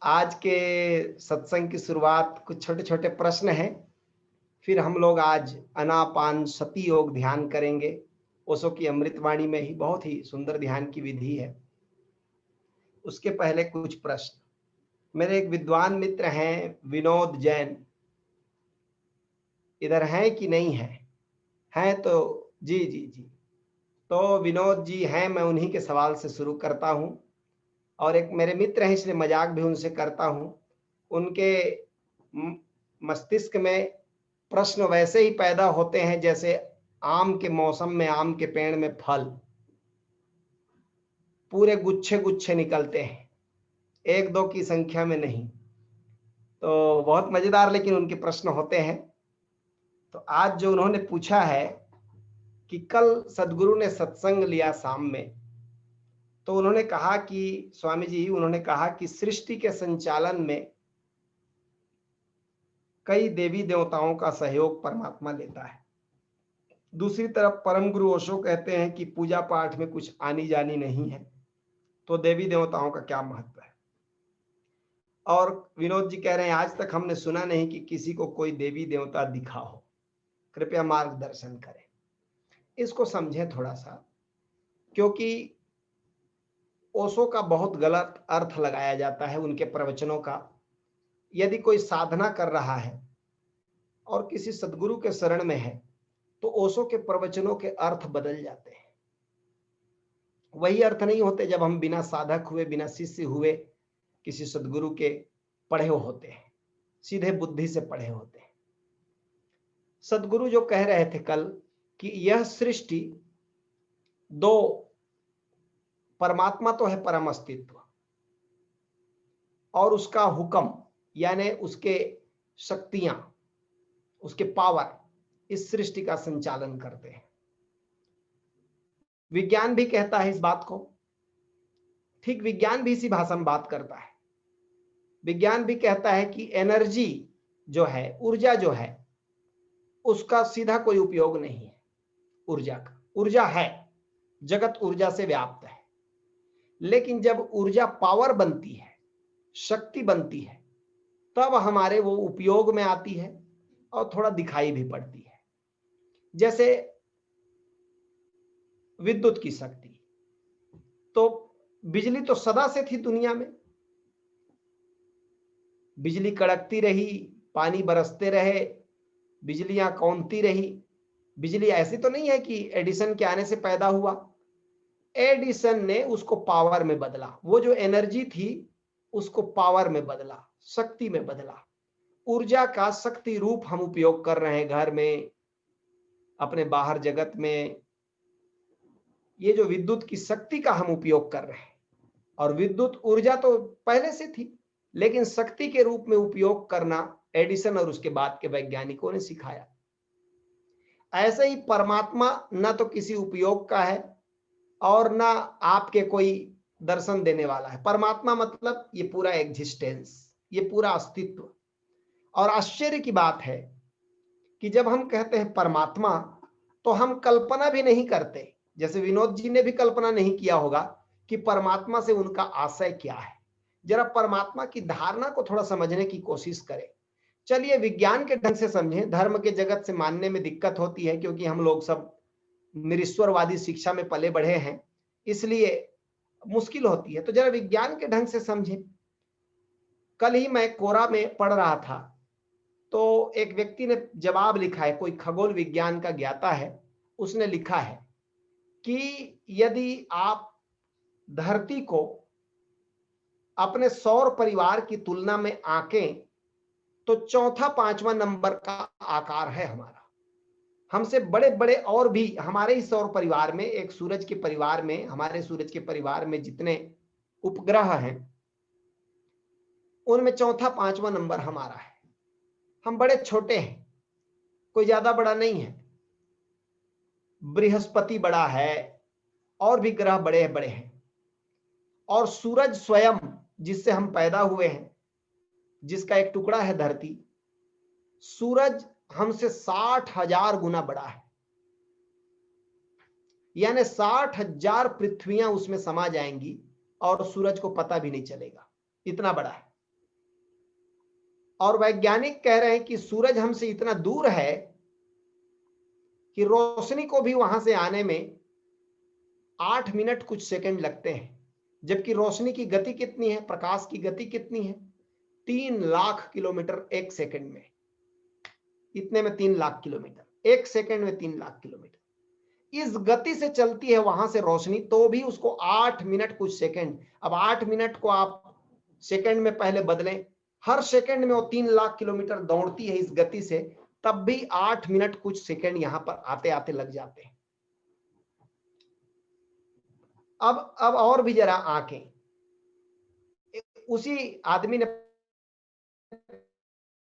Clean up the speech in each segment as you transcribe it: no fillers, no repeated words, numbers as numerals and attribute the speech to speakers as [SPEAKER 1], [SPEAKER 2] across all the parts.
[SPEAKER 1] आज के सत्संग की शुरुआत कुछ छोटे छोटे प्रश्न हैं। फिर हम लोग आज अनापान सती योग ध्यान करेंगे। ओशो की अमृतवाणी में ही बहुत ही सुंदर ध्यान की विधि है। उसके पहले कुछ प्रश्न। मेरे एक विद्वान मित्र हैं विनोद जैन, इधर हैं कि नहीं है? हैं तो जी जी जी। तो विनोद जी हैं, मैं उन्हीं के सवाल से शुरू करता हूं। और एक मेरे मित्र हैं इसलिए मजाक भी उनसे करता हूं। उनके मस्तिष्क में प्रश्न वैसे ही पैदा होते हैं जैसे आम के मौसम में आम के पेड़ में फल पूरे गुच्छे गुच्छे निकलते हैं, एक दो की संख्या में नहीं। तो बहुत मजेदार लेकिन उनके प्रश्न होते हैं। तो आज जो उन्होंने पूछा है कि कल सदगुरु ने सत्संग लिया शाम में, तो उन्होंने कहा कि स्वामी जी उन्होंने कहा कि सृष्टि के संचालन में कई देवी देवताओं का सहयोग परमात्मा लेता है। दूसरी तरफ परम गुरु ओशो कहते हैं कि पूजा पाठ में कुछ आनी जानी नहीं है, तो देवी देवताओं का क्या महत्व है। और विनोद जी कह रहे हैं आज तक हमने सुना नहीं कि किसी को कोई देवी देवता दिखा हो, कृपया मार्गदर्शन करें। इसको समझें थोड़ा सा, क्योंकि ओशो का बहुत गलत अर्थ लगाया जाता है उनके प्रवचनों का। यदि कोई साधना कर रहा है और किसी सदगुरु के शरण में है तो ओशो के प्रवचनों के अर्थ बदल जाते हैं। वही अर्थ नहीं होते जब हम बिना साधक हुए बिना शिष्य हुए किसी सदगुरु के पढ़े होते हैं, सीधे बुद्धि से पढ़े होते हैं। सदगुरु जो कह रहे थे कल कि यह सृष्टि दो, परमात्मा तो है परम अस्तित्व, और उसका हुक्म यानी उसके शक्तियां, उसके पावर इस सृष्टि का संचालन करते हैं। विज्ञान भी कहता है इस बात को, ठीक विज्ञान भी इसी भाषा में बात करता है। विज्ञान भी कहता है कि एनर्जी जो है, ऊर्जा जो है, उसका सीधा कोई उपयोग नहीं है। ऊर्जा का, ऊर्जा है, जगत ऊर्जा से व्याप्त है, लेकिन जब ऊर्जा पावर बनती है, शक्ति बनती है, तब हमारे वो उपयोग में आती है और थोड़ा दिखाई भी पड़ती है। जैसे विद्युत की शक्ति, तो बिजली तो सदा से थी दुनिया में, बिजली कड़कती रही, पानी बरसते रहे, बिजलियां कौनती रही। बिजली ऐसी तो नहीं है कि एडिसन के आने से पैदा हुआ। एडिसन ने उसको पावर में बदला, वो जो एनर्जी थी उसको पावर में बदला, शक्ति में बदला। ऊर्जा का शक्ति रूप हम उपयोग कर रहे हैं घर में, अपने बाहर जगत में। ये जो विद्युत की शक्ति का हम उपयोग कर रहे हैं, और विद्युत ऊर्जा तो पहले से थी, लेकिन शक्ति के रूप में उपयोग करना एडिसन और उसके बाद के वैज्ञानिकों ने सिखाया। ऐसे ही परमात्मा न तो किसी उपयोग का है और ना आपके कोई दर्शन देने वाला है। परमात्मा मतलब ये पूरा एग्जिस्टेंस, ये पूरा अस्तित्व। और आश्चर्य की बात है कि जब हम कहते हैं परमात्मा, तो हम कल्पना भी नहीं करते, जैसे विनोद जी ने भी कल्पना नहीं किया होगा कि परमात्मा से उनका आशय क्या है। जरा परमात्मा की धारणा को थोड़ा समझने की कोशिश करें। चलिए विज्ञान के ढंग से समझें, धर्म के जगत से मानने में दिक्कत होती है क्योंकि हम लोग सब निरीश्वरवादी शिक्षा में पले बढ़े हैं, इसलिए मुश्किल होती है। तो जरा विज्ञान के ढंग से समझें। कल ही मैं कोरा में पढ़ रहा था, तो एक व्यक्ति ने जवाब लिखा है, कोई खगोल विज्ञान का ज्ञाता है, उसने लिखा है कि यदि आप धरती को अपने सौर परिवार की तुलना में आंकें तो चौथा पांचवा नंबर का आकार है हमारा। हमसे बड़े बड़े और भी हमारे ही सौर परिवार में, एक सूरज के परिवार में, हमारे सूरज के परिवार में जितने उपग्रह हैं उनमें चौथा पांचवा नंबर हमारा है। हम बड़े छोटे हैं, कोई ज्यादा बड़ा नहीं है। बृहस्पति बड़ा है और भी ग्रह बड़े बड़े हैं, और सूरज स्वयं जिससे हम पैदा हुए हैं, जिसका एक टुकड़ा है धरती, सूरज हमसे 60,000 गुना बड़ा है। यानी 60,000 पृथ्वियां उसमें समा जाएंगी और सूरज को पता भी नहीं चलेगा, इतना बड़ा है। और वैज्ञानिक कह रहे हैं कि सूरज हमसे इतना दूर है कि रोशनी को भी वहां से आने में 8 मिनट कुछ सेकंड लगते हैं, जबकि रोशनी की गति कितनी है, प्रकाश की गति कितनी है, 3 लाख किलोमीटर एक सेकंड में। इतने में 3 लाख किलोमीटर एक सेकंड में, 3 लाख किलोमीटर इस गति से चलती है वहां से रोशनी, तो भी उसको 8 मिनट कुछ सेकंड। अब 8 मिनट को आप सेकंड में पहले बदलें, हर सेकंड में वो 3 लाख किलोमीटर दौड़ती है इस गति से, तब भी 8 मिनट कुछ सेकंड यहां पर आते आते लग जाते हैं। अब और भी जरा आंखें, उसी आदमी ने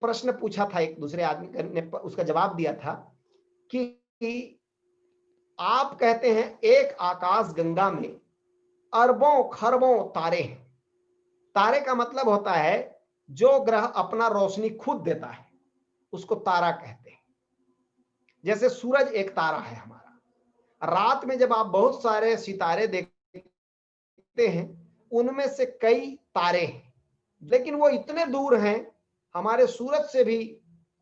[SPEAKER 1] प्रश्न पूछा था, एक दूसरे आदमी ने उसका जवाब दिया था कि आप कहते हैं एक आकाश गंगा में अरबों खरबों तारे हैं। तारे का मतलब होता है जो ग्रह अपना रोशनी खुद देता है, उसको तारा कहते हैं। जैसे सूरज एक तारा है हमारा। रात में जब आप बहुत सारे सितारे देखते हैं, उनमें से कई तारे हैं, लेकिन वो इतने दूर हैं, हमारे सूरज से भी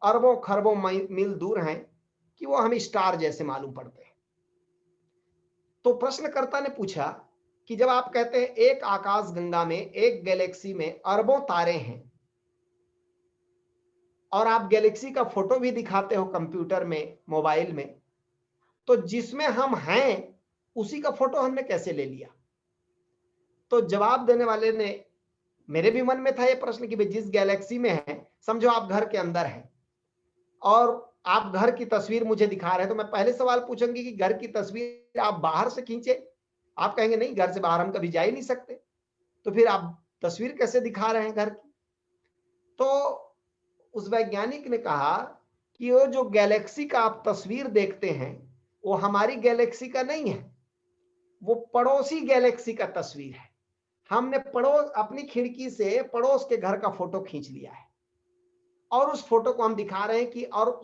[SPEAKER 1] अरबों खरबों मील दूर हैं, कि वो हमें स्टार जैसे मालूम पड़ते हैं। तो प्रश्नकर्ता ने पूछा कि जब आप कहते हैं एक आकाश गंगा में, एक गैलेक्सी में अरबों तारे हैं, और आप गैलेक्सी का फोटो भी दिखाते हो कंप्यूटर में, मोबाइल में, तो जिसमें हम हैं उसी का फोटो हमने कैसे ले लिया? तो जवाब देने वाले ने, मेरे भी मन में था ये प्रश्न कि भाई जिस गैलेक्सी में है, समझो आप घर के अंदर हैं और आप घर की तस्वीर मुझे दिखा रहे हैं, तो मैं पहले सवाल पूछूंगी कि घर की तस्वीर आप बाहर से खींचे? आप कहेंगे नहीं, घर से बाहर हम कभी जा ही नहीं सकते, तो फिर आप तस्वीर कैसे दिखा रहे हैं घर की? तो उस वैज्ञानिक ने कहा कि वो जो गैलेक्सी का आप तस्वीर देखते हैं, वो हमारी गैलेक्सी का नहीं है, वो पड़ोसी गैलेक्सी का तस्वीर है। हमने अपनी खिड़की से पड़ोस के घर का फोटो खींच लिया है, और उस फोटो को हम दिखा रहे हैं कि, और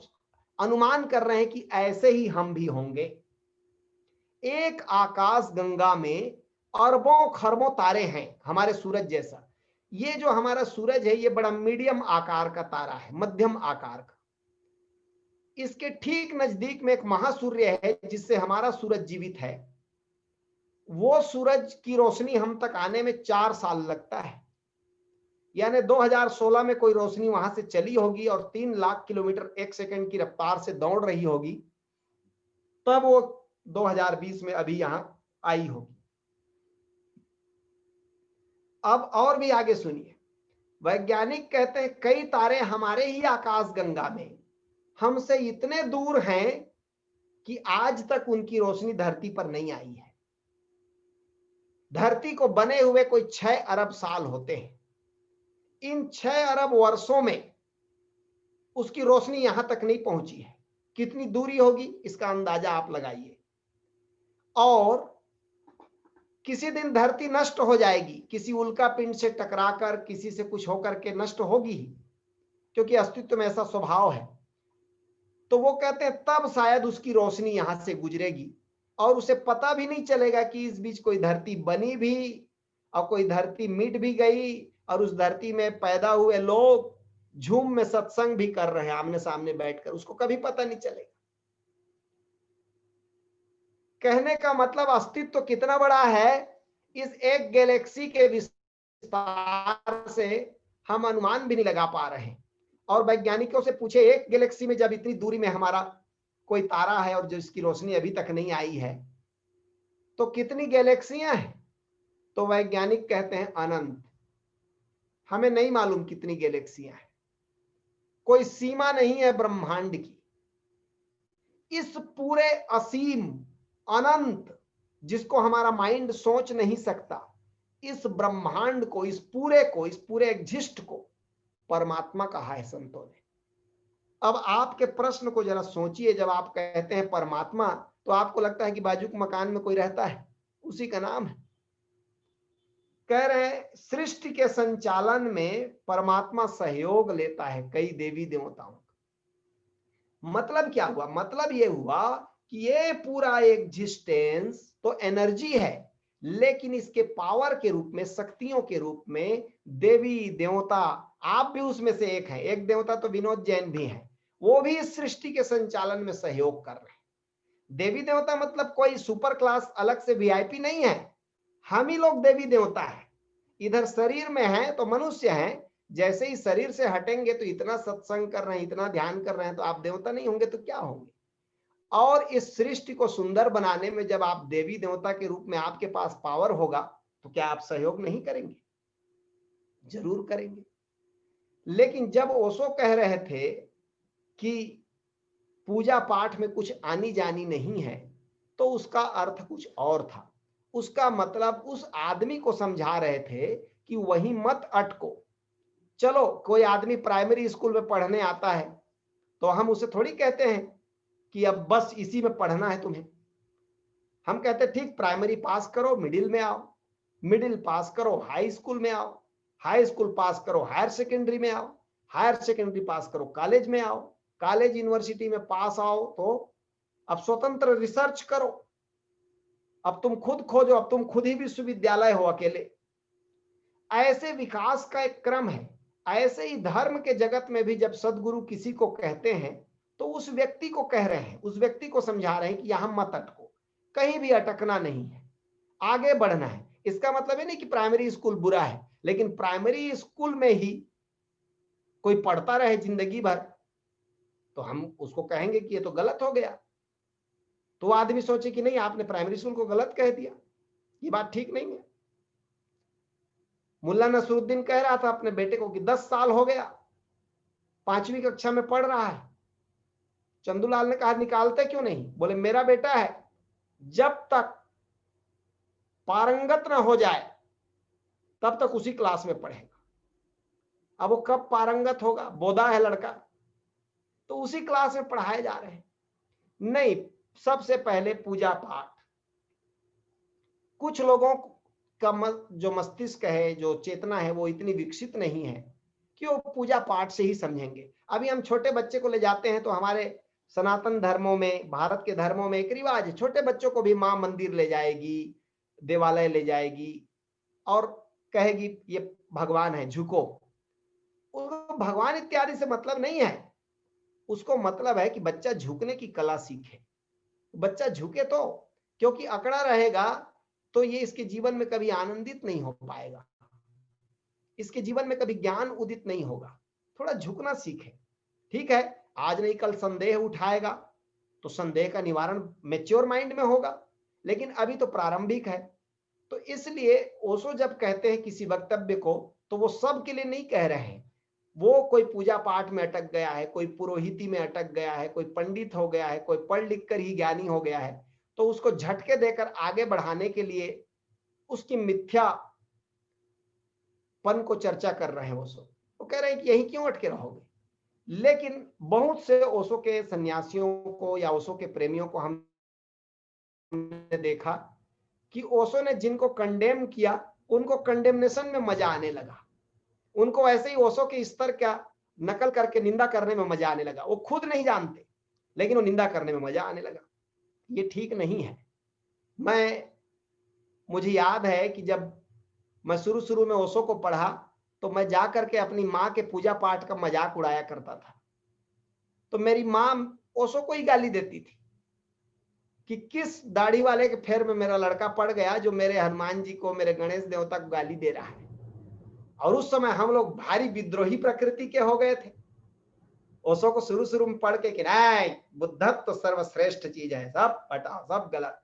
[SPEAKER 1] अनुमान कर रहे हैं कि ऐसे ही हम भी होंगे। एक आकाश गंगा में अरबों खरबों तारे हैं हमारे सूरज जैसा। ये जो हमारा सूरज है, ये बड़ा मीडियम आकार का तारा है, मध्यम आकार का। इसके ठीक नजदीक में एक महासूर्य है जिससे हमारा सूरज जीवित है। वो सूरज की रोशनी हम तक आने में 4 साल लगता है, यानी 2016 में कोई रोशनी वहां से चली होगी और 3 लाख किलोमीटर एक सेकंड की रफ्तार से दौड़ रही होगी, तब वो 2020 में अभी यहां आई होगी। अब और भी आगे सुनिए, वैज्ञानिक कहते हैं कई तारे हमारे ही आकाश गंगा में हमसे इतने दूर हैं कि आज तक उनकी रोशनी धरती पर नहीं आई है। धरती को बने हुए कोई 6 अरब साल होते हैं। इन 6 अरब वर्षों में उसकी रोशनी यहां तक नहीं पहुंची है। कितनी दूरी होगी इसका अंदाजा आप लगाइए। और किसी दिन धरती नष्ट हो जाएगी, किसी उल्का पिंड से टकराकर, किसी से कुछ होकर के नष्ट होगी ही, क्योंकि अस्तित्व में ऐसा स्वभाव है। तो वो कहते हैं तब शायद उसकी रोशनी यहां से गुजरेगी, और उसे पता भी नहीं चलेगा कि इस बीच कोई धरती बनी भी और कोई धरती मिट भी गई, और उस धरती में पैदा हुए लोग झूम में सत्संग भी कर रहे हैं आमने सामने बैठकर, उसको कभी पता नहीं चलेगा। कहने का मतलब अस्तित्व कितना बड़ा है, इस एक गैलेक्सी के विस्तार से हम अनुमान भी नहीं लगा पा रहे हैं। और वैज्ञानिकों से पूछे, एक गैलेक्सी में जब इतनी दूरी में हमारा कोई तारा है और जिसकी रोशनी अभी तक नहीं आई है, तो कितनी गैलेक्सियां हैं? तो वैज्ञानिक कहते हैं अनंत। हमें नहीं मालूम कितनी गैलेक्सियां हैं, कोई सीमा नहीं है ब्रह्मांड की। इस पूरे असीम अनंत, जिसको हमारा माइंड सोच नहीं सकता, इस ब्रह्मांड को, इस पूरे एग्जिस्ट को परमात्मा कहा है संतों ने। अब आपके प्रश्न को जरा सोचिए, जब आप कहते हैं परमात्मा, तो आपको लगता है कि बाजू के मकान में कोई रहता है, उसी का नाम है। कह रहे हैं सृष्टि के संचालन में परमात्मा सहयोग लेता है कई देवी देवताओं का। मतलब क्या हुआ? मतलब ये हुआ कि ये पूरा एग्जिस्टेंस तो एनर्जी है, लेकिन इसके पावर के रूप में, शक्तियों के रूप में देवी देवता, आप भी उसमें से एक हैं। एक देवता तो विनोद जैन भी हैं, वो भी इस सृष्टि के संचालन में सहयोग कर रहे हैं। देवी देवता मतलब कोई सुपर क्लास अलग से वीआईपी नहीं है, हम ही लोग देवी देवता है। इधर शरीर में है तो मनुष्य हैं, जैसे ही शरीर से हटेंगे तो इतना सत्संग कर रहे हैं, इतना ध्यान कर रहे हैं, तो आप देवता नहीं होंगे तो क्या होंगे। और इस सृष्टि को सुंदर बनाने में जब आप देवी देवता के रूप में आपके पास पावर होगा, तो क्या आप सहयोग नहीं करेंगे? जरूर करेंगे। लेकिन जब ओशो कह रहे थे कि पूजा पाठ में कुछ आनी जानी नहीं है, तो उसका अर्थ कुछ और था। उसका मतलब उस आदमी को समझा रहे थे कि वही मत अटको। चलो, कोई आदमी प्राइमरी स्कूल में पढ़ने आता है तो हम उसे थोड़ी कहते हैं कि अब बस इसी में पढ़ना है तुम्हें। हम कहते ठीक, प्राइमरी पास करो, मिडिल में आओ, मिडिल पास करो, हाई स्कूल में आओ, हाई स्कूल पास करो, हायर सेकेंडरी में आओ, हायर सेकेंडरी पास करो, कॉलेज में आओ, कॉलेज यूनिवर्सिटी में पास आओ तो अब स्वतंत्र रिसर्च करो, अब तुम खुद खोजो, अब तुम खुद ही विश्वविद्यालय हो अकेले। ऐसे विकास का एक क्रम है। ऐसे ही धर्म के जगत में भी जब सदगुरु किसी को कहते हैं तो उस व्यक्ति को कह रहे हैं, उस व्यक्ति को समझा रहे हैं कि यहां मत अटको, कहीं भी अटकना नहीं है, आगे बढ़ना है। इसका मतलब है नहीं कि प्राइमरी स्कूल बुरा है, लेकिन प्राइमरी स्कूल में ही कोई पढ़ता रहे जिंदगी भर तो हम उसको कहेंगे कि ये तो गलत हो गया। तो आदमी सोचे कि नहीं, आपने प्राइमरी स्कूल को गलत कह दिया, ये बात ठीक नहीं है। मुल्ला नसरुद्दीन कह रहा था अपने बेटे को कि 10 साल हो गया, 5वीं कक्षा में पढ़ रहा है। चंदूलाल ने कहा निकालते क्यों नहीं? बोले मेरा बेटा है, जब तक पारंगत न हो जाए तब तक उसी क्लास में पढ़ेगा। अब वो कब पारंगत होगा? बोधा है लड़का, तो उसी क्लास में पढ़ाए जा रहे हैं। नहीं, सबसे पहले पूजा पाठ। कुछ लोगों का जो मस्तिष्क है, जो चेतना है, वो इतनी विकसित नहीं है कि वो पूजा पाठ से ही समझेंगे। अभी हम छोटे बच्चे को ले जाते हैं तो हमारे सनातन धर्मों में, भारत के धर्मों में एक रिवाज है, छोटे बच्चों को भी माँ मंदिर ले जाएगी, देवालय ले जाएगी और कहेगी ये भगवान है, झुको। उसको भगवान इत्यादि से मतलब नहीं है, उसको मतलब है कि बच्चा झुकने की कला सीखे। बच्चा झुके तो, क्योंकि अकड़ा रहेगा तो ये इसके जीवन में कभी आनंदित नहीं हो पाएगा, इसके जीवन में कभी ज्ञान उदित नहीं होगा। थोड़ा झुकना सीखे। ठीक है, आज नहीं कल संदेह उठाएगा तो संदेह का निवारण मैच्योर माइंड में होगा, लेकिन अभी तो प्रारंभिक है। तो इसलिए ओशो जब कहते हैं किसी वक्तव्य को, तो वो सब के लिए नहीं कह रहे हैं। वो कोई पूजा पाठ में अटक गया है, कोई पुरोहिती में अटक गया है, कोई पंडित हो गया है, कोई पढ़ लिख कर ही ज्ञानी हो गया है, तो उसको झटके देकर आगे बढ़ाने के लिए उसकी मिथ्यापन को चर्चा कर रहे हैं ओशो। वो कह रहे हैं कि यही क्यों अटके रहोगे। लेकिन बहुत से ओशो के सन्यासियों को या ओशो के प्रेमियों को हमने देखा कि ओशो ने जिनको कंडेम किया, उनको कंडेमनेशन में मजा आने लगा। उनको ऐसे ही ओशो के स्तर का नकल करके निंदा करने में मजा आने लगा। वो खुद नहीं जानते, लेकिन वो निंदा करने में मजा आने लगा। ये ठीक नहीं है। मुझे याद है कि जब मैं शुरू में ओशो को पढ़ा तो मैं जा करके अपनी माँ के पूजा पाठ का मजाक उड़ाया करता था। तो मेरी माँ ओशो को ही गाली देती थी कि किस दाढ़ी वाले के फेर में मेरा लड़का पड़ गया जो मेरे हनुमान जी को, मेरे गणेश देवता को गाली दे रहा है। और उस समय हम लोग भारी विद्रोही प्रकृति के हो गए थे। ओशो को शुरू में पढ़ के कि नहीं, बुद्धत्व तो सर्वश्रेष्ठ चीज है, सब हटाओ, सब गलत।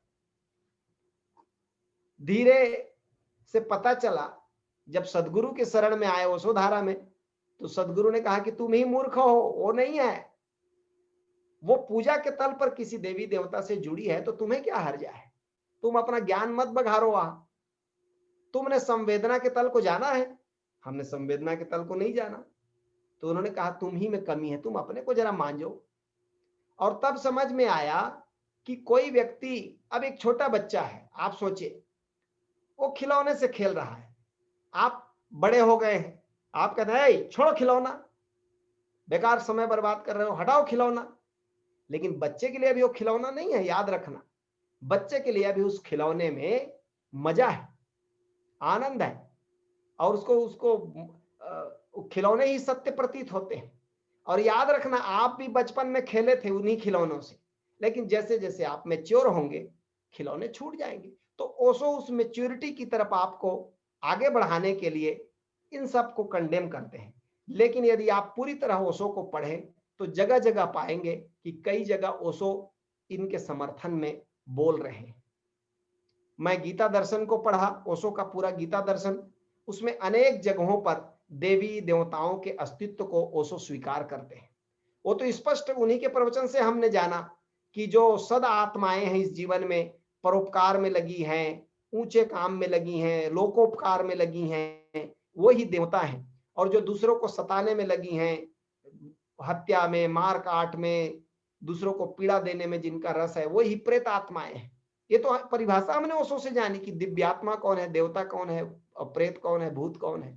[SPEAKER 1] धीरे से पता चला, जब सदगुरु के शरण में आए ओशो धारा में, तो सदगुरु ने कहा कि तुम ही मूर्ख हो, वो नहीं है। वो पूजा के तल पर किसी देवी देवता से जुड़ी है तो तुम्हें क्या हर्जा है? तुम अपना ज्ञान मत बघारो। वहां तुमने संवेदना के तल को जाना है, हमने संवेदना के तल को नहीं जाना। तो उन्होंने कहा तुम ही में कमी है, तुम अपने को जरा मांझो। और तब समझ में आया कि कोई व्यक्ति, अब एक छोटा बच्चा है, आप सोचिए, वो खिलौने से खेल रहा है, आप बड़े हो गए हैं, आप कहते हैं छोड़ो खिलौना, बेकार समय बर्बाद कर रहे हो, हटाओ खिलौना। लेकिन बच्चे के लिए अभी वो खिलौना नहीं है, याद रखना। बच्चे के लिए अभी उस खिलौने में मजा है, आनंद है, और उसको उसको खिलौने ही सत्य प्रतीत होते हैं। और याद रखना, आप भी बचपन में खेले थे उन्हीं खिलौनों से, लेकिन जैसे जैसे आप मैच्योर होंगे खिलौने छूट जाएंगे। तो ओशो उस मैच्योरिटी की तरफ आपको आगे बढ़ाने के लिए इन सब को कंडेम करते हैं। लेकिन यदि आप पूरी तरह ओशो को पढ़ें तो जगह जगह पाएंगे कि कई जगह ओशो इनके समर्थन में बोल रहे हैं। मैं गीता दर्शन को पढ़ा, ओशो का पूरा गीता दर्शन, उसमें अनेक जगहों पर देवी देवताओं के अस्तित्व को ओशो स्वीकार करते हैं। वो तो स्पष्ट उन्हीं के प्रवचन से हमने जाना कि जो सद आत्माएं हैं इस जीवन में, परोपकार में लगी हैं, ऊंचे काम में लगी हैं, लोकोपकार में लगी हैं, वो ही देवता हैं। और जो दूसरों को सताने में लगी हैं, हत्या में, मार काट में, दूसरों को पीड़ा देने में जिनका रस है, वो ही प्रेत आत्माएं हैं। ये तो परिभाषा हमने ओशो से जानी कि दिव्यात्मा कौन है, देवता कौन है, और प्रेत कौन है, भूत कौन है।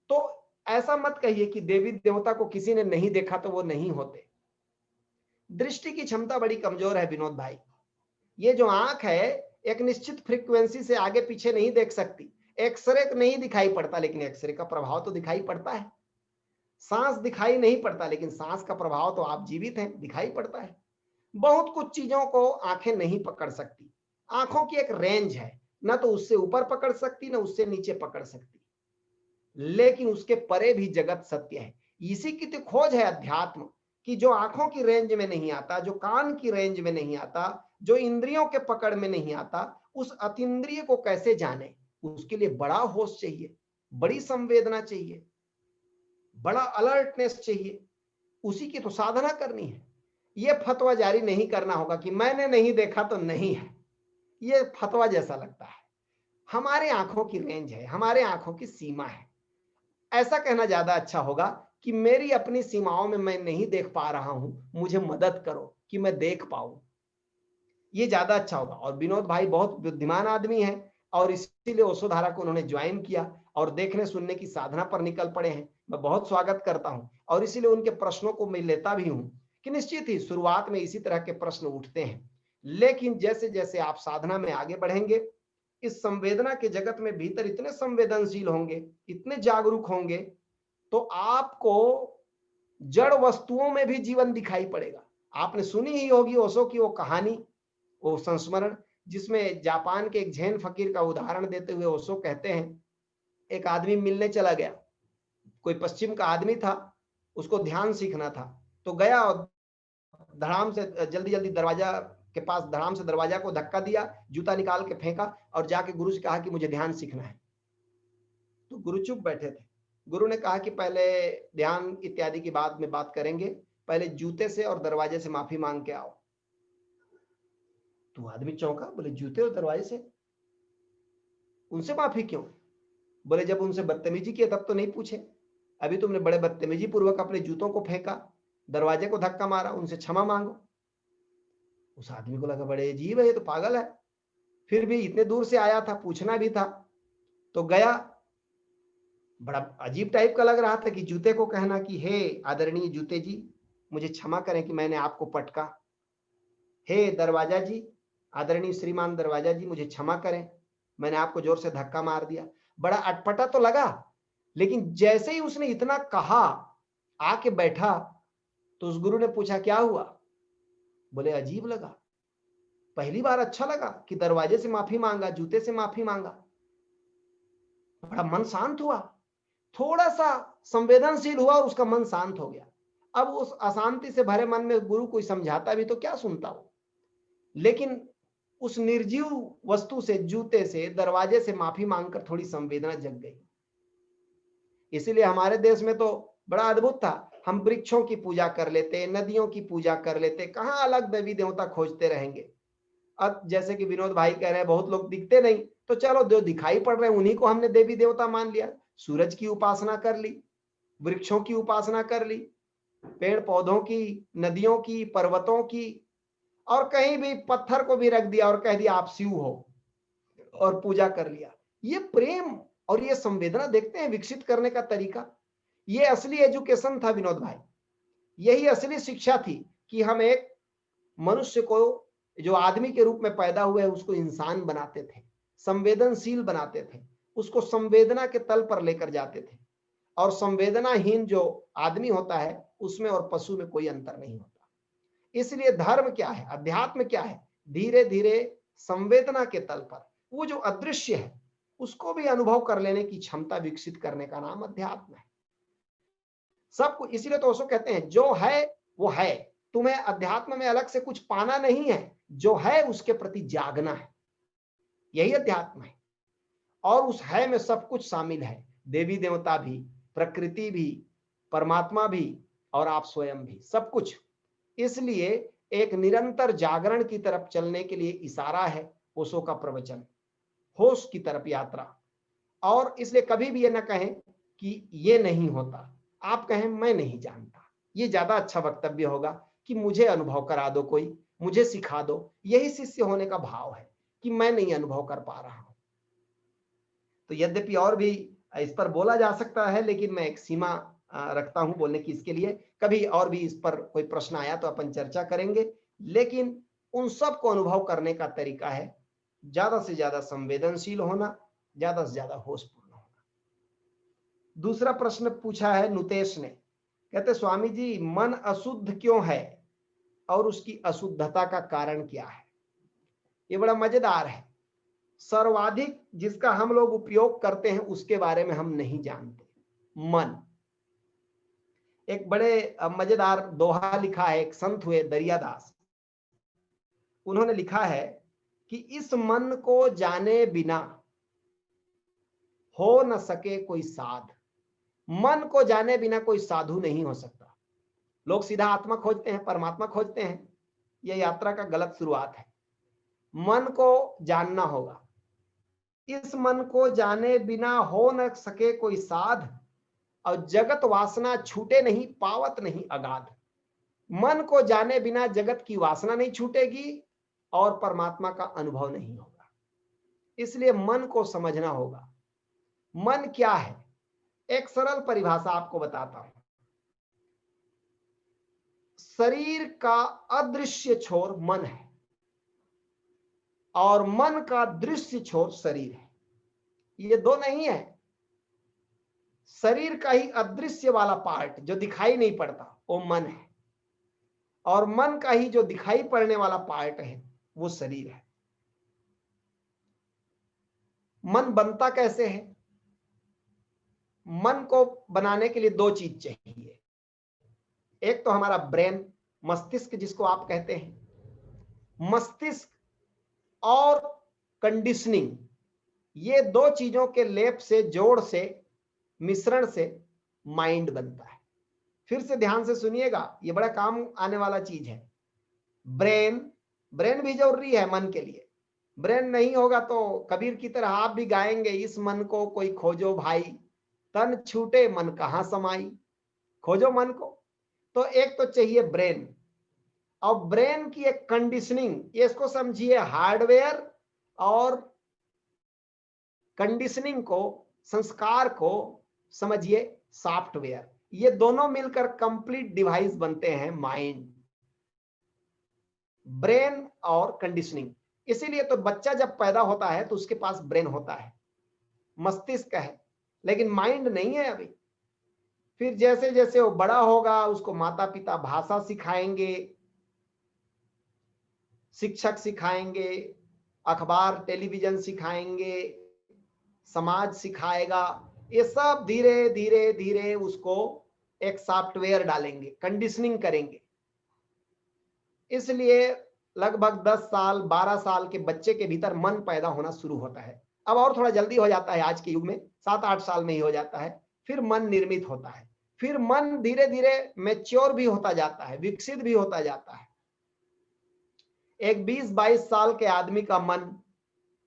[SPEAKER 1] तो ऐसा मत कहिए कि देवी देवता को किसी ने नहीं देखा तो वो नहीं होते। दृष्टि की क्षमता बड़ी कमजोर है विनोद भाई। ये जो आंख है एक निश्चित फ्रीक्वेंसी से आगे पीछे नहीं देख सकती। एक्सरे नहीं दिखाई पड़ता, लेकिन एक्सरे का प्रभाव तो दिखाई पड़ता है। सांस दिखाई नहीं पड़ता, लेकिन सांस का प्रभाव तो आप जीवित हैं, दिखाई पड़ता है। बहुत कुछ चीजों को आंखें नहीं पकड़ सकती। आंखों की एक रेंज है, ना तो उससे ऊपर पकड़ सकती, ना उससे नीचे पकड़ सकती, लेकिन उसके परे भी जगत सत्य है। इसी की तो खोज है अध्यात्म, कि जो आंखों की रेंज में नहीं आता, जो कान की रेंज में नहीं आता, जो इंद्रियों के पकड़ में नहीं आता, उस अतीन्द्रिय को कैसे जाने। उसके लिए बड़ा होश चाहिए, बड़ी संवेदना चाहिए, बड़ा अलर्टनेस चाहिए। उसी की तो साधना करनी है। यह फतवा जारी नहीं करना होगा कि मैंने नहीं देखा तो नहीं है। यह फतवा जैसा लगता है। हमारे आंखों की रेंज है, हमारे आंखों की सीमा है। ऐसा कहना ज्यादा अच्छा होगा कि मेरी अपनी सीमाओं में मैं नहीं देख पा रहा हूं, मुझे मदद करो कि मैं देख पाऊं। ये ज्यादा अच्छा होगा। और विनोद भाई बहुत बुद्धिमान आदमी है, और इसीलिए ओशोधारा को उन्होंने ज्वाइन किया और देखने सुनने की साधना पर निकल पड़े हैं। मैं बहुत स्वागत करता हूं, और इसीलिए उनके प्रश्नों को मैं लेता भी हूं कि निश्चित ही शुरुआत में इसी तरह के प्रश्न उठते हैं, लेकिन जैसे जैसे आप साधना में आगे बढ़ेंगे, इस संवेदना के जगत में भीतर इतने संवेदनशील होंगे, इतने जागरूक होंगे, तो आपको जड़ वस्तुओं में भी जीवन दिखाई पड़ेगा। आपने सुनी ही होगी ओशो की वो कहानी, वो संस्मरण, जिसमें जापान के एक जैन फकीर का उदाहरण देते हुए ओशो कहते हैं, एक आदमी मिलने चला गया, कोई पश्चिम का आदमी था, उसको ध्यान सीखना था, तो गया और धड़ाम से जल्दी जल्दी दरवाजा के पास धड़ाम से दरवाजा को धक्का दिया, जूता निकाल के फेंका और जाके गुरु से कहा कि मुझे ध्यान सीखना है। तो गुरु चुप बैठे थे। गुरु ने कहा कि पहले ध्यान इत्यादि की बात में बात करेंगे, पहले जूते से और दरवाजे से माफी मांग के आओ। तो आदमी चौंका, बोले जूते और दरवाजे से, उनसे माफी क्यों? बोले जब उनसे बदतमीजी की तब तो नहीं पूछे, अभी तुमने बड़े बदतमीजी पूर्वक अपने जूतों को फेंका, दरवाजे को धक्का मारा, उनसे क्षमा मांगो। उस आदमी को लगा बड़े अजीब है, ये तो पागल है, फिर भी इतने दूर से आया था, पूछना भी था। तो गया, बड़ा अजीब टाइप का लग रहा था कि जूते को कहना कि हे आदरणीय जूते जी, मुझे क्षमा करें कि मैंने आपको पटका। हे दरवाजा जी, आदरणीय श्रीमान दरवाजा जी, मुझे क्षमा करें, मैंने आपको जोर से धक्का मार दिया। बड़ा अटपटा तो लगा, लेकिन जैसे ही उसने इतना कहा, आके बैठा, तो उस गुरु ने पूछा क्या हुआ? बोले अजीब लगा, पहली बार अच्छा लगा कि दरवाजे से माफी मांगा, जूते से माफी मांगा। बड़ा मन शांत हुआ, थोड़ा सा संवेदनशील हुआ और उसका मन शांत हो गया। अब उस अशांति से भरे मन में गुरु कोई समझाता भी तो क्या सुनता वो, लेकिन उस निर्जीव वस्तु से, जूते से, दरवाजे से माफी मांगकर थोड़ी संवेदना जग गई। इसीलिए हमारे देश में तो बड़ा अद्भुत था, हम वृक्षों की पूजा कर लेते, नदियों की पूजा कर लेते, कहां अलग देवी देवता खोजते रहेंगे। अब जैसे कि विनोद भाई कह रहे हैं बहुत लोग दिखते नहीं, तो चलो जो दिखाई पड़ रहे हैं उन्हीं को हमने देवी देवता मान लिया। सूरज की उपासना कर ली, वृक्षों की उपासना कर ली, पेड़ पौधों की, नदियों की, पर्वतों की, और कहीं भी पत्थर को भी रख दिया और कह दिया आप शिव हो, और पूजा कर लिया। ये प्रेम और ये संवेदना देखते हैं विकसित करने का तरीका। ये असली एजुकेशन था विनोद भाई, यही असली शिक्षा थी कि हम एक मनुष्य को जो आदमी के रूप में पैदा हुए उसको इंसान बनाते थे, संवेदनशील बनाते थे, उसको संवेदना के तल पर लेकर जाते थे। और संवेदनाहीन जो आदमी होता है उसमें और पशु में कोई अंतर नहीं होता। इसलिए धर्म क्या है, अध्यात्म क्या है, धीरे धीरे संवेदना के तल पर वो जो अदृश्य है उसको भी अनुभव कर लेने की क्षमता विकसित करने का नाम अध्यात्म है। सबको इसीलिए तो उसको कहते हैं जो है वो है। तुम्हें अध्यात्म में अलग से कुछ पाना नहीं है, जो है उसके प्रति जागना है, यही अध्यात्म है। और उस है में सब कुछ शामिल है, देवी देवता भी, प्रकृति भी, परमात्मा भी और आप स्वयं भी, सब कुछ। इसलिए एक निरंतर जागरण की तरफ चलने के लिए इशारा है ओशो का प्रवचन, होश की तरफ यात्रा। और इसलिए कभी भी ये ना कहें कि ये नहीं होता, आप कहें मैं नहीं जानता। ये ज्यादा अच्छा वक्तव्य होगा कि मुझे अनुभव करा दो, कोई मुझे सिखा दो। यही शिष्य होने का भाव है कि मैं नहीं अनुभव कर पा रहा हूं। तो यद्यपि और भी इस पर बोला जा सकता है, लेकिन मैं एक सीमा रखता हूं बोलने की इसके लिए। कभी और भी इस पर कोई प्रश्न आया तो अपन चर्चा करेंगे, लेकिन उन सब को अनुभव करने का तरीका है ज्यादा से ज्यादा संवेदनशील होना, ज्यादा से ज्यादा होशपूर्ण होना। दूसरा प्रश्न पूछा है नुतेश ने, कहते स्वामी जी मन अशुद्ध क्यों है और उसकी अशुद्धता का कारण क्या है? ये बड़ा मजेदार है। सर्वाधिक जिसका हम लोग उपयोग करते हैं उसके बारे में हम नहीं जानते। मन, एक बड़े मजेदार दोहा लिखा है, एक संत हुए दरियादास, उन्होंने लिखा है कि इस मन को जाने बिना हो न सके कोई साध। मन को जाने बिना कोई साधु नहीं हो सकता। लोग सीधा आत्मा खोजते हैं, परमात्मा खोजते हैं, यह यात्रा का गलत शुरुआत है। मन को जानना होगा। इस मन को जाने बिना हो न सके कोई साध, और जगत वासना छूटे नहीं पावत नहीं अगाध। मन को जाने बिना जगत की वासना नहीं छूटेगी और परमात्मा का अनुभव नहीं होगा। इसलिए मन को समझना होगा। मन क्या है? एक सरल परिभाषा आपको बताता हूं। शरीर का अदृश्य छोर मन है और मन का दृश्य छोर शरीर है। ये दो नहीं है। शरीर का ही अदृश्य वाला पार्ट जो दिखाई नहीं पड़ता वो मन है, और मन का ही जो दिखाई पड़ने वाला पार्ट है वो शरीर है। मन बनता कैसे है? मन को बनाने के लिए दो चीज चाहिए। एक तो हमारा ब्रेन, मस्तिष्क जिसको आप कहते हैं, मस्तिष्क और कंडीशनिंग, ये दो चीजों के लेप से, जोड़ से, मिश्रण से माइंड बनता है। फिर से ध्यान से सुनिएगा, ये बड़ा काम आने वाला चीज है। ब्रेन भी जरूरी है मन के लिए। ब्रेन नहीं होगा तो कबीर की तरह आप भी गाएंगे, इस मन को कोई खोजो भाई, तन छूटे मन कहां समाई। खोजो मन को। तो एक तो चाहिए ब्रेन, और ब्रेन की एक कंडीशनिंग, ये इसको समझिए हार्डवेयर, और कंडीशनिंग को, संस्कार को समझिए सॉफ्टवेयर। ये दोनों मिलकर कंप्लीट डिवाइस बनते हैं माइंड, ब्रेन और कंडीशनिंग। इसीलिए तो बच्चा जब पैदा होता है तो उसके पास ब्रेन होता है, मस्तिष्क है, लेकिन माइंड नहीं है अभी। फिर जैसे जैसे वो बड़ा होगा उसको माता पिता भाषा सिखाएंगे, शिक्षक सिखाएंगे, अखबार टेलीविजन सिखाएंगे, समाज सिखाएगा। ये सब धीरे धीरे धीरे उसको एक सॉफ्टवेयर डालेंगे, कंडीशनिंग करेंगे। इसलिए लगभग 10 साल 12 साल के बच्चे के भीतर मन पैदा होना शुरू होता है। अब और थोड़ा जल्दी हो जाता है, आज के युग में 7-8 साल में ही हो जाता है। फिर मन निर्मित होता है। फिर मन धीरे धीरे मैच्योर भी होता जाता है, विकसित भी होता जाता है। एक 20-22 साल के आदमी का मन,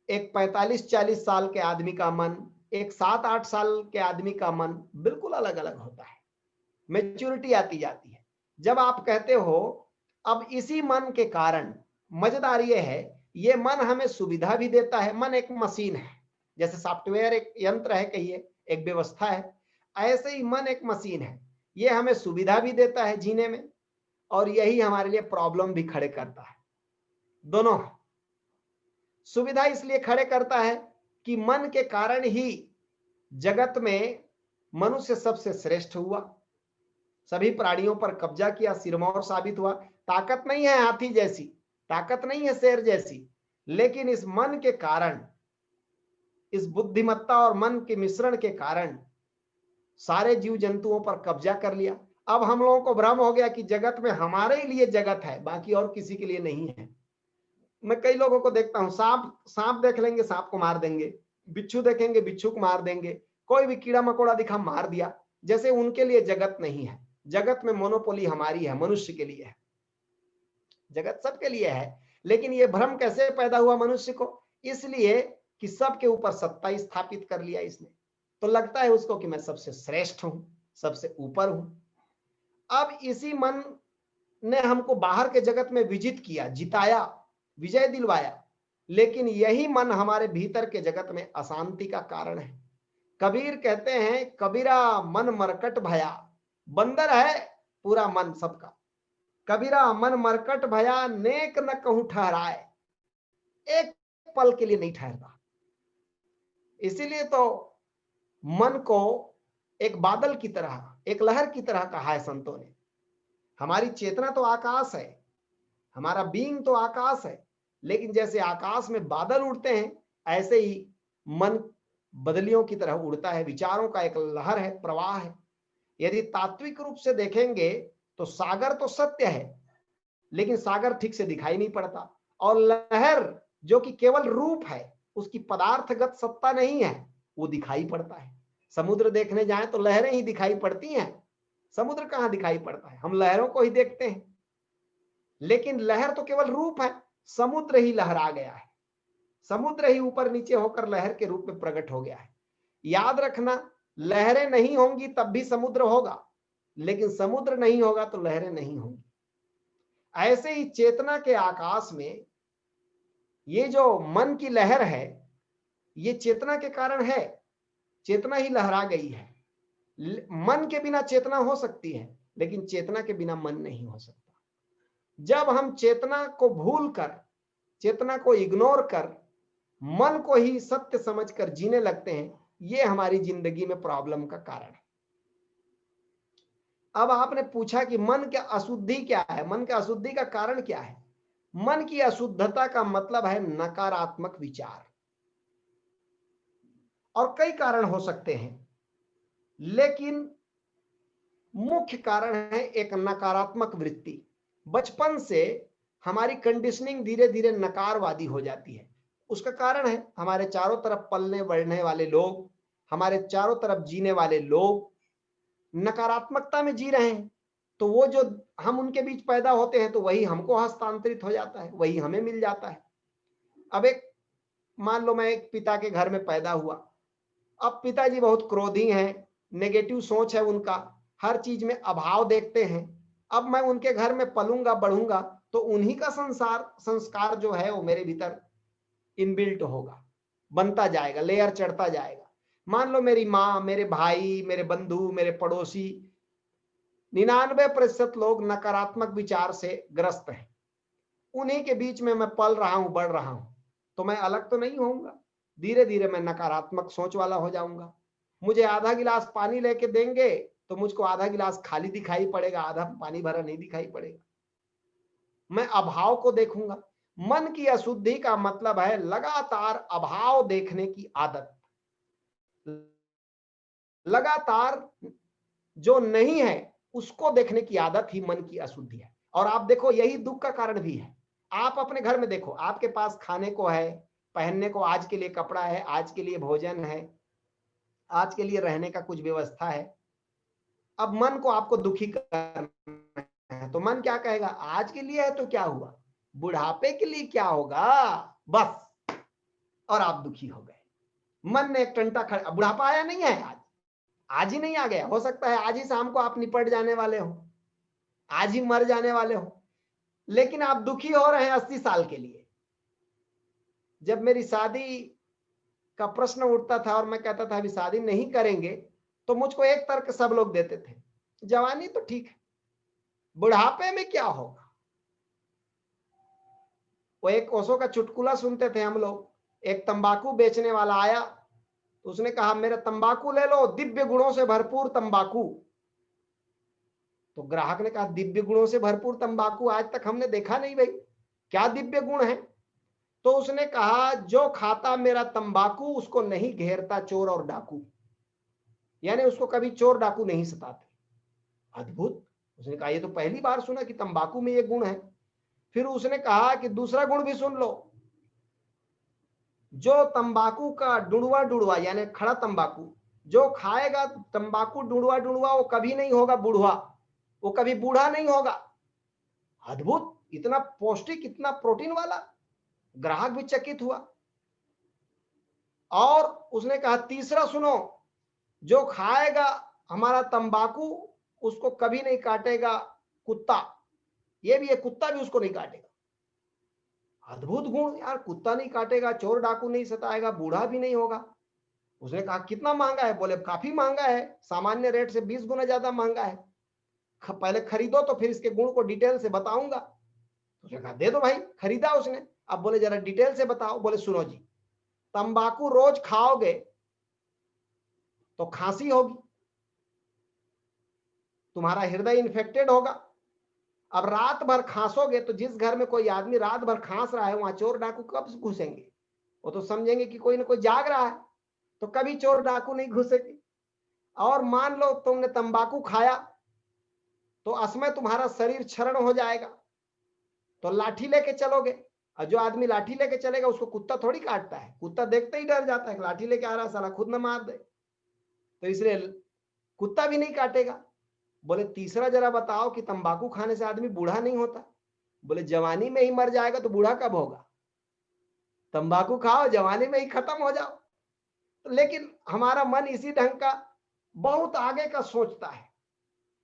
[SPEAKER 1] एक 45-40 साल के आदमी का मन, एक 7-8 साल के आदमी का मन बिल्कुल अलग अलग होता है। मैच्योरिटी आती जाती है। जब आप कहते हो अब इसी मन के कारण, मजेदार ये है, ये मन हमें सुविधा भी देता है। मन एक मशीन है, जैसे सॉफ्टवेयर एक यंत्र है, कहिए एक व्यवस्था है, ऐसे ही मन एक मशीन है। ये हमें सुविधा भी देता है जीने में, और यही हमारे लिए प्रॉब्लम भी खड़े करता है। दोनों है। सुविधा इसलिए खड़े करता है कि मन के कारण ही जगत में मनुष्य सबसे श्रेष्ठ हुआ, सभी प्राणियों पर कब्जा किया, सिरमौर साबित हुआ। ताकत नहीं है हाथी जैसी, ताकत नहीं है शेर जैसी, लेकिन इस मन के कारण, इस बुद्धिमत्ता और मन के मिश्रण के कारण सारे जीव जंतुओं पर कब्जा कर लिया। अब हम लोगों को भ्रम हो गया कि जगत में हमारे लिए जगत है, बाकी और किसी के लिए नहीं है। मैं कई लोगों को देखता हूं, सांप देख लेंगे, सांप को मार देंगे, बिच्छू देखेंगे, बिच्छू को मार देंगे, कोई भी कीड़ा मकोड़ा दिखा मार दिया, जैसे उनके लिए जगत नहीं है। जगत में मोनोपोली हमारी है, मनुष्य के लिए है, जगत सबके लिए है। लेकिन यह भ्रम कैसे पैदा हुआ मनुष्य को? इसलिए कि सबके ऊपर सत्ता स्थापित कर लिया इसने, तो लगता है उसको कि मैं सबसे श्रेष्ठ हूं, सबसे ऊपर हूं। अब इसी मन ने हमको बाहर के जगत में विजित किया, जिताया, विजय दिलवाया, लेकिन यही मन हमारे भीतर के जगत में अशांति का कारण है। कबीर कहते हैं, कबीरा मन मरकट भया, बंदर है पूरा मन सबका। कबीरा मन मरकट भया, नेक न कहूं ठहराए, एक पल के लिए नहीं ठहरता। इसीलिए तो मन को एक बादल की तरह, एक लहर की तरह कहा है संतों ने। हमारी चेतना तो आकाश है, हमारा बीइंग तो आकाश है, लेकिन जैसे आकाश में बादल उड़ते हैं, ऐसे ही मन बदलियों की तरह उड़ता है, विचारों का एक लहर है, प्रवाह है। यदि तात्विक रूप से देखेंगे तो सागर तो सत्य है, लेकिन सागर ठीक से दिखाई नहीं पड़ता, और लहर जो कि केवल रूप है, उसकी पदार्थगत सत्ता नहीं है, वो दिखाई पड़ता है। समुद्र देखने जाएं तो लहरें ही दिखाई पड़ती हैं, समुद्र कहां दिखाई पड़ता है? हम लहरों को ही देखते हैं, लेकिन लहर तो केवल रूप है, समुद्र ही लहरा गया है, समुद्र ही ऊपर नीचे होकर लहर के रूप में प्रकट हो गया है। याद रखना, लहरें नहीं होंगी तब भी समुद्र होगा, लेकिन समुद्र नहीं होगा तो लहरें नहीं होंगी। ऐसे ही चेतना के आकाश में ये जो मन की लहर है, ये चेतना के कारण है, चेतना ही लहरा गई है। मन के बिना चेतना हो सकती है, लेकिन चेतना के बिना मन नहीं हो सकता। जब हम चेतना को भूलकर, चेतना को इग्नोर कर, मन को ही सत्य समझकर जीने लगते हैं, ये हमारी जिंदगी में प्रॉब्लम का कारण है। अब आपने पूछा कि मन की अशुद्धि क्या है, मन की अशुद्धि का कारण क्या है? मन की अशुद्धता का मतलब है नकारात्मक विचार, और कई कारण हो सकते हैं, लेकिन मुख्य कारण है एक नकारात्मक वृत्ति। बचपन से हमारी कंडीशनिंग धीरे धीरे नकारवादी हो जाती है। उसका कारण है हमारे चारों तरफ पलने बढ़ने वाले लोग, हमारे चारों तरफ जीने वाले लोग नकारात्मकता में जी रहे हैं, तो वो जो हम उनके बीच पैदा होते हैं तो वही हमको हस्तांतरित हो जाता है, वही हमें मिल जाता है। अब एक मान लो मैं एक पिता के घर में पैदा हुआ, अब पिताजी बहुत क्रोधी हैं, नेगेटिव सोच है उनका, हर चीज में अभाव देखते हैं। अब मैं उनके घर में पलूंगा बढ़ूंगा तो उन्हीं का संस्कार जो है वो मेरे भीतर इनबिल्ट होगा, बनता जाएगा, लेयर चढ़ता जाएगा। मान लो मेरी माँ, मेरे भाई, मेरे बंधु, मेरे पड़ोसी, 99% लोग नकारात्मक विचार से ग्रस्त हैं, उन्हीं के बीच में मैं पल रहा हूं, बढ़ रहा हूं, तो मैं अलग तो नहीं होऊंगा, धीरे धीरे मैं नकारात्मक सोच वाला हो जाऊंगा। मुझे आधा गिलास पानी लेके देंगे तो मुझको आधा गिलास खाली दिखाई पड़ेगा, आधा पानी भरा नहीं दिखाई पड़ेगा, मैं अभाव को देखूंगा। मन की अशुद्धि का मतलब है लगातार अभाव देखने की आदत, लगातार जो नहीं है उसको देखने की आदत ही मन की अशुद्धि है। और आप देखो यही दुख का कारण भी है। आप अपने घर में देखो, आपके पास खाने को है, पहनने को आज के लिए कपड़ा है, आज के लिए भोजन है, आज के लिए रहने का कुछ व्यवस्था है। अब मन को आपको दुखी करना है तो मन क्या कहेगा, आज के लिए है तो क्या हुआ, बुढ़ापे के लिए क्या होगा, बस, और आप दुखी हो गए। मन ने एक टंटा खड़ा, बुढ़ापा आया नहीं है, आज ही नहीं आ गया, हो सकता है आज ही शाम को आप निपट जाने वाले हो, आज ही मर जाने वाले हो, लेकिन आप दुखी हो रहे हैं 80 साल के लिए। जब मेरी शादी का प्रश्न उठता था और मैं कहता था अभी शादी नहीं करेंगे, तो मुझको एक तर्क सब लोग देते थे, जवानी तो ठीक है, बुढ़ापे में क्या होगा। वो एक ओशो का चुटकुला सुनते थे हम लोग। एक तंबाकू बेचने वाला आया तो उसने कहा मेरा तंबाकू ले लो, दिव्य गुणों से भरपूर तंबाकू। तो ग्राहक ने कहा दिव्य गुणों से भरपूर तंबाकू आज तक हमने देखा नहीं भाई, क्या दिव्य गुण है? तो उसने कहा जो खाता मेरा तंबाकू उसको नहीं घेरता चोर और डाकू, यानी उसको कभी चोर डाकू नहीं सताते। अद्भुत। उसने कहा ये तो पहली बार सुना कि तंबाकू में ये गुण है। फिर उसने कहा कि दूसरा गुण भी सुन लो, जो तंबाकू का डुड़वा डुड़वा यानी खड़ा तंबाकू जो खाएगा, तंबाकू डुड़वा डुड़वा, वो कभी नहीं होगा बूढ़ा, वो कभी बूढ़ा नहीं होगा। अद्भुत, इतना पौष्टिक, इतना प्रोटीन वाला। ग्राहक भी चकित हुआ। और उसने कहा तीसरा सुनो, जो खाएगा हमारा तंबाकू उसको कभी नहीं काटेगा कुत्ता, ये भी है, कुत्ता भी उसको नहीं काटेगा। अद्भुत गुण यार, कुत्ता नहीं काटेगा, चोर डाकू नहीं सताएगा, बूढ़ा भी नहीं होगा। उसने कहा कितना महंगा है? बोले काफी महंगा है, सामान्य रेट से 20 गुना ज्यादा महंगा है, पहले खरीदो तो फिर इसके गुण को डिटेल से बताऊंगा। उसने कहा दे दो भाई। खरीदा उसने। अब बोले जरा डिटेल से बताओ। बोले सुनो जी, तंबाकू रोज खाओगे तो खांसी होगी, तुम्हारा हृदय इन्फेक्टेड होगा। अब रात भर खांसोगे तो जिस घर में कोई आदमी रात भर खांस रहा है वहां चोर डाकू कब घुसेंगे? वो तो समझेंगे कि कोई ना कोई जाग रहा है, तो कभी चोर डाकू नहीं घुसेंगे। और मान लो तुमने तंबाकू खाया तो असमय तुम्हारा शरीर क्षरण हो जाएगा, तो लाठी लेके चलोगे, और जो आदमी लाठी लेके चलेगा उसको कुत्ता थोड़ी काटता है, कुत्ता देखते ही डर जाता है, लाठी लेके आ रहा है साला खुद न मार दे, तो इसलिए कुत्ता भी नहीं काटेगा। बोले तीसरा जरा बताओ कि तंबाकू खाने से आदमी बूढ़ा नहीं होता। बोले जवानी में ही मर जाएगा तो बूढ़ा कब होगा? तंबाकू खाओ जवानी में ही खत्म हो जाओ। लेकिन हमारा मन इसी ढंग का बहुत आगे का सोचता है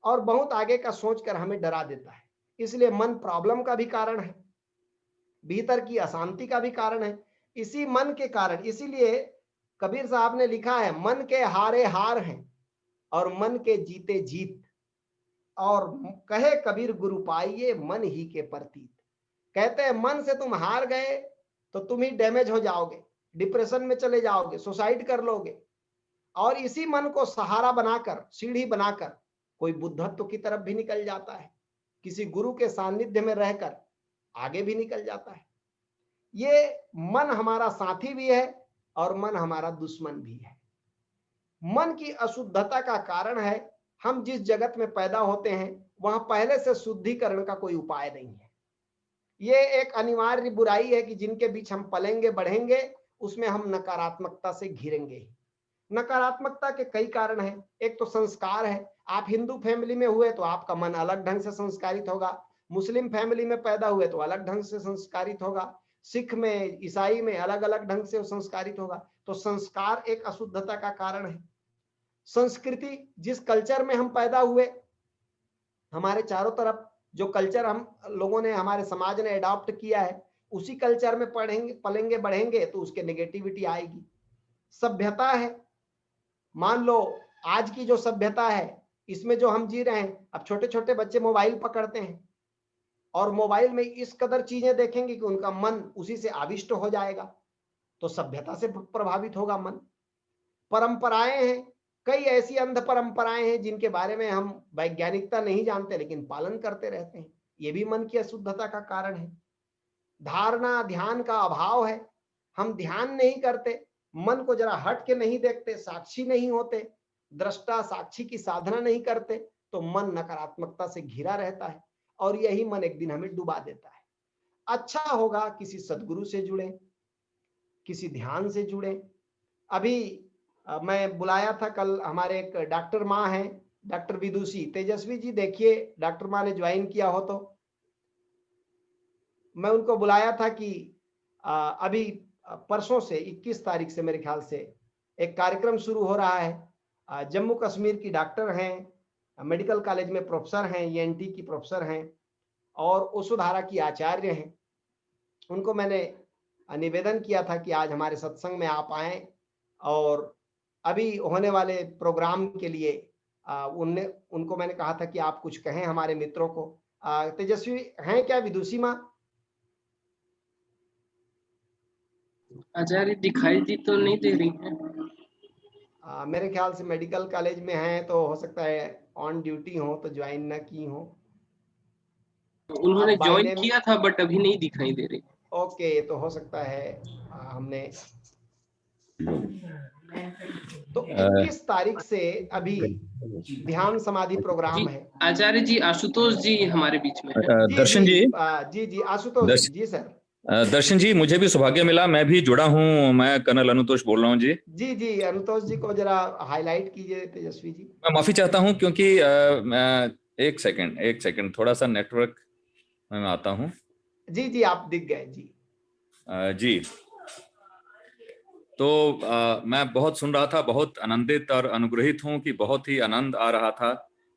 [SPEAKER 1] और बहुत आगे का सोचकर हमें डरा देता है। इसलिए मन प्रॉब्लम का भी कारण है, भीतर की अशांति का भी कारण है, इसी मन के कारण। इसीलिए कबीर साहब ने लिखा है मन के हारे हार हैं और मन के जीते जीत। और कहे कबीर गुरु पाइए मन ही के प्रतीत। कहते हैं मन से तुम हार गए तो तुम ही डैमेज हो जाओगे, डिप्रेशन में चले जाओगे, सुसाइड कर लोगे। और इसी मन को सहारा बनाकर, सीढ़ी बनाकर कोई बुद्धत्व की तरफ भी निकल जाता है, किसी गुरु के सानिध्य में रहकर आगे भी निकल जाता है। ये मन हमारा साथी भी है और मन हमारा दुश्मन भी है। मन की अशुद्धता का कारण है हम जिस जगत में पैदा होते हैं वहां पहले से शुद्धिकरण का कोई उपाय नहीं है। ये एक अनिवार्य बुराई है कि जिनके बीच हम पलेंगे बढ़ेंगे उसमें हम नकारात्मकता से घिरेंगे। नकारात्मकता के कई कारण हैं। एक तो संस्कार है, आप हिंदू फैमिली में हुए तो आपका मन अलग ढंग से संस्कारित होगा, मुस्लिम फैमिली में पैदा हुए तो अलग ढंग से संस्कारित होगा, सिख में ईसाई में अलग अलग ढंग से संस्कारित होगा। तो संस्कार एक अशुद्धता का कारण है। संस्कृति, जिस कल्चर में हम पैदा हुए, हमारे चारों तरफ जो कल्चर हम लोगों ने, हमारे समाज ने अडॉप्ट किया है, उसी कल्चर में पढ़ेंगे पलेंगे बढ़ेंगे तो उसके नेगेटिविटी आएगी। सभ्यता है, मान लो आज की जो सभ्यता है इसमें जो हम जी रहे हैं, अब छोटे छोटे बच्चे मोबाइल पकड़ते हैं और मोबाइल में इस कदर चीजें देखेंगे कि उनका मन उसी से आविष्ट हो जाएगा, तो सभ्यता से प्रभावित होगा मन। परंपराएं हैं, कई ऐसी अंध परंपराएं हैं जिनके बारे में हम वैज्ञानिकता नहीं जानते लेकिन पालन करते रहते हैं, ये भी मन की अशुद्धता का कारण है। धारणा ध्यान का अभाव है, हम ध्यान नहीं करते, मन को जरा हट के नहीं देखते, साक्षी नहीं होते, दृष्टा साक्षी की साधना नहीं करते, तो मन नकारात्मकता से घिरा रहता है और यही मन एक दिन हमें डुबा देता है। अच्छा होगा किसी सदगुरु से जुड़े, किसी ध्यान से जुड़े। अभी मैं बुलाया था कल, हमारे एक डॉक्टर माँ हैं, डॉक्टर विदुषी तेजस्वी जी, देखिए डॉक्टर माँ ने ज्वाइन किया हो तो मैं उनको बुलाया था कि अभी परसों से 21 तारीख से मेरे ख्याल से एक कार्यक्रम शुरू हो रहा है। जम्मू कश्मीर की डॉक्टर हैं, मेडिकल कॉलेज में प्रोफेसर हैं, ईएनटी की प्रोफेसर हैं और ओशोधारा की आचार्य हैं। उनको मैंने निवेदन किया था कि आज हमारे सत्संग में आप आएं और अभी होने वाले प्रोग्राम के लिए उनको मैंने कहा था कि आप कुछ कहें हमारे मित्रों को। तेजस्वी हैं क्या विदुषी माँ?
[SPEAKER 2] आचार्य दिखाई दी तो नहीं दे रही है।
[SPEAKER 1] मेरे ख्याल से मेडिकल कॉलेज में हैं तो हो सकता है ऑन ड्यूटी हो तो ज्वाइन ना की हो।
[SPEAKER 2] उन्होंने
[SPEAKER 1] आप बाय
[SPEAKER 2] ज्वाइन
[SPEAKER 1] नेम,
[SPEAKER 2] किया था बट अभी नहीं दिखाई दे रही।
[SPEAKER 1] ओके, तो हो सकता है हमने तो 21 तारीख से अभी ध्यान समाधि
[SPEAKER 2] जी
[SPEAKER 1] प्रोग्राम है।
[SPEAKER 2] आचार्य जी, आशुतोष जी हमारे बीच में है।
[SPEAKER 1] जी
[SPEAKER 3] दर्शन जी,
[SPEAKER 1] जी जी आशुतोष जी, जी सर।
[SPEAKER 3] दर्शन जी, मुझे भी सौभाग्य मिला, मैं भी जुड़ा हूँ। मैं कर्नल अनुतोष बोल रहा हूँ जी।
[SPEAKER 1] जी जी अनुतोष जी को जरा हाईलाइट कीजिए तेजस्वी जी।
[SPEAKER 3] मैं माफी चाहता हूँ क्योंकि एक सेकंड थोड़ा सा नेटवर्क में मैं आता हूँ।
[SPEAKER 1] जी जी आप दिख गए जी।
[SPEAKER 3] जी, तो मैं बहुत सुन रहा था, बहुत आनंदित और अनुग्रहित हूँ कि बहुत ही आनंद आ रहा था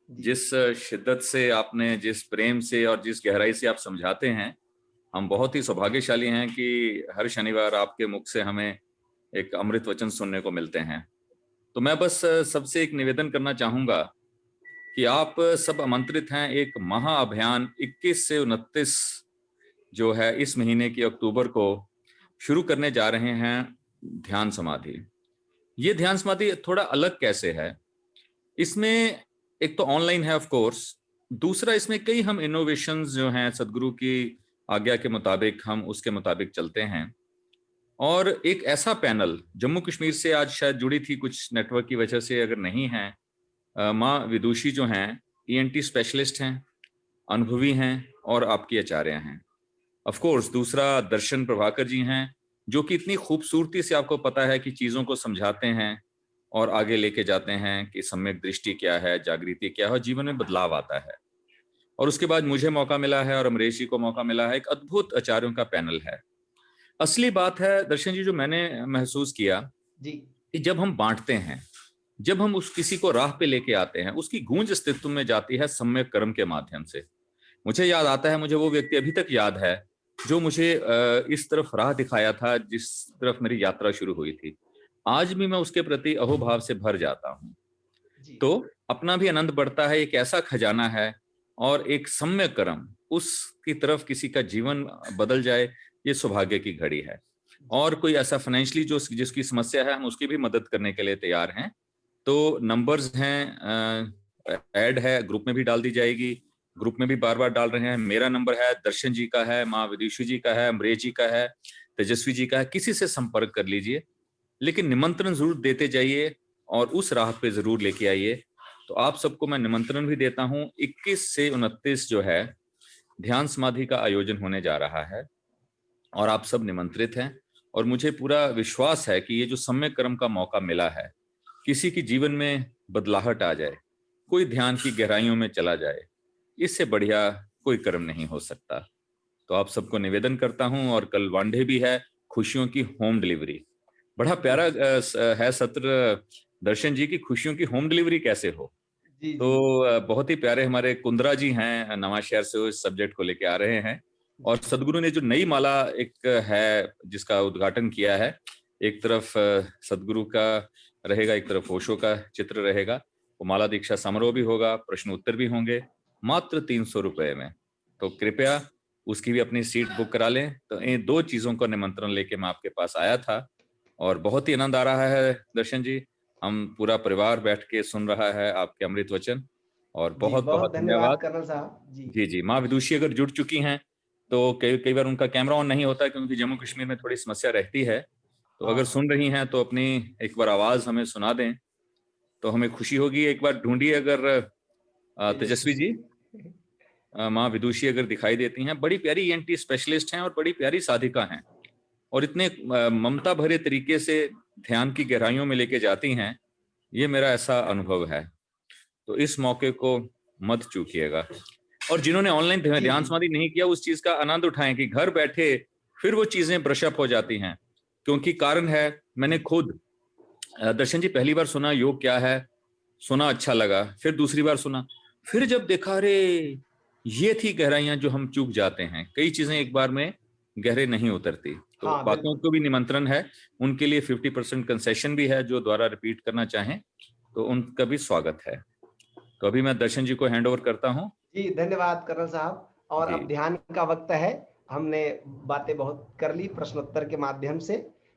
[SPEAKER 3] जिस शिद्दत से आपने, जिस प्रेम से और जिस गहराई से आप समझाते हैं। हम बहुत ही सौभाग्यशाली हैं कि हर शनिवार आपके मुख से हमें एक अमृत वचन सुनने को मिलते हैं। तो मैं बस सबसे एक निवेदन करना चाहूंगा कि आप सब आमंत्रित हैं एक महाअभियान 21 से 29 जो है इस महीने की अक्टूबर को शुरू करने जा रहे हैं, ध्यान समाधि। ये ध्यान समाधि थोड़ा अलग कैसे है? इसमें एक तो ऑनलाइन है ऑफ कोर्स, दूसरा इसमें कई हम इनोवेशंस जो हैं सदगुरु की आज्ञा के मुताबिक हम उसके मुताबिक चलते हैं। और एक ऐसा पैनल जम्मू कश्मीर से आज शायद जुड़ी थी, कुछ नेटवर्क की वजह से अगर नहीं है, माँ विदुषी जो हैं ENT स्पेशलिस्ट हैं, अनुभवी हैं और आपकी आचार्य हैं। ऑफ कोर्स दूसरा दर्शन प्रभाकर जी हैं जो कि इतनी खूबसूरती से आपको पता है कि चीज़ों को समझाते हैं और आगे लेके जाते हैं कि सम्यक दृष्टि क्या है, जागृति क्या है और जीवन में बदलाव आता है। और उसके बाद मुझे मौका मिला है और अमरीश जी को मौका मिला है, एक अद्भुत आचार्यों का पैनल है। असली बात है दर्शन जी, जो मैंने महसूस किया
[SPEAKER 1] जी
[SPEAKER 3] कि जब हम बांटते हैं, जब हम उस किसी को राह पे लेके आते हैं, उसकी गूंज अस्तित्व में जाती है सम्यक कर्म के माध्यम से। मुझे याद आता है, मुझे वो व्यक्ति अभी तक याद है जो मुझे इस तरफ राह दिखाया था जिस तरफ मेरी यात्रा शुरू हुई थी। आज भी मैं उसके प्रति अहोभाव से भर जाता हूँ। तो अपना भी आनंद बढ़ता है, एक ऐसा खजाना है और एक सम्यक कर्म उसकी तरफ किसी का जीवन बदल जाए, ये सौभाग्य की घड़ी है। और कोई ऐसा फाइनेंशियली जो जिसकी समस्या है, हम उसकी भी मदद करने के लिए तैयार हैं। तो नंबर्स हैं, ऐड है, ग्रुप में भी डाल दी जाएगी, ग्रुप में भी बार बार डाल रहे हैं। मेरा नंबर है, दर्शन जी का है, माँ विदुषी जी का है, अमरेश जी का है, तेजस्वी जी का है, किसी से संपर्क कर लीजिए। लेकिन निमंत्रण जरूर देते जाइए और उस राह पे जरूर लेके आइए। तो आप सबको मैं निमंत्रण भी देता हूँ, 21 से 29 जो है ध्यान समाधि का आयोजन होने जा रहा है और आप सब निमंत्रित हैं। और मुझे पूरा विश्वास है कि ये जो सम्यक कर्म का मौका मिला है, किसी की जीवन में बदलाहट आ जाए, कोई ध्यान की गहराइयों में चला जाए, इससे बढ़िया कोई कर्म नहीं हो सकता। तो आप सबको निवेदन करता हूं। और कल वांडे भी है, खुशियों की होम डिलीवरी। बड़ा प्यारा है सत्र दर्शन जी की, खुशियों की होम डिलीवरी कैसे हो।
[SPEAKER 1] जी
[SPEAKER 3] तो
[SPEAKER 1] जी
[SPEAKER 3] बहुत ही प्यारे हमारे कुंद्रा जी हैं, नवा शहर से इस सब्जेक्ट को लेके आ रहे हैं। और सदगुरु ने जो नई माला एक है जिसका उद्घाटन किया है, एक तरफ सदगुरु का रहेगा, एक तरफ ओशो का चित्र रहेगा। वो माला दीक्षा समारोह भी होगा, प्रश्न उत्तर भी होंगे, मात्र 300 रुपए में। तो कृपया उसकी भी अपनी सीट बुक करा लें। तो इन दो चीजों का निमंत्रण लेके मैं आपके पास आया था और बहुत ही आनंद आ रहा है दर्शन जी। हम पूरा परिवार बैठ के सुन रहा है आपके अमृत वचन और
[SPEAKER 1] जी,
[SPEAKER 3] बहुत
[SPEAKER 1] बहुत
[SPEAKER 3] बहुत
[SPEAKER 1] धन्यवाद
[SPEAKER 3] धन्यवाद।
[SPEAKER 1] कर्नल साहब जी।
[SPEAKER 3] जी जी, माँ विदुषी अगर जुड़ चुकी हैं तो कई कई बार उनका कैमरा ऑन नहीं होता क्योंकि जम्मू कश्मीर में थोड़ी समस्या रहती है। तो अगर सुन रही हैं तो अपनी एक बार आवाज हमें सुना दें तो हमें खुशी होगी। एक बार ढूंढिए अगर तेजस्वी जी, माँ विदुषी अगर दिखाई देती हैं। बड़ी प्यारी ENT स्पेशलिस्ट हैं और बड़ी प्यारी साधिका हैं और इतने ममता भरे तरीके से ध्यान की गहराइयों में लेके जाती हैं। ये मेरा ऐसा अनुभव है। तो इस मौके को मत चूकिएगा। और जिन्होंने ऑनलाइन ध्यान समाधि नहीं किया, उस चीज का आनंद उठाएं कि घर बैठे फिर वो चीजें ब्रशअप हो जाती हैं। क्योंकि कारण है, मैंने खुद दर्शन जी पहली बार सुना योग क्या है, सुना अच्छा लगा, फिर दूसरी बार सुना, फिर जब देखा अरे ये थी गहराइयां जो हम चूक जाते हैं। कई चीजें एक बार में गहरे नहीं उतरती। तो बाकियों को भी निमंत्रण है, उनके लिए 50% कंसेशन भी है, जो द्वारा रिपीट करना चाहें तो उनका भी स्वागत है। तो अभी मैं दर्शन जी को हैंड ओवर करता हूं।
[SPEAKER 1] जी धन्यवाद कर्नल साहब। और अब ध्यान का वक्त है। हमने बातें बहुत कर ली प्रश्नोत्तर के माध्यम से।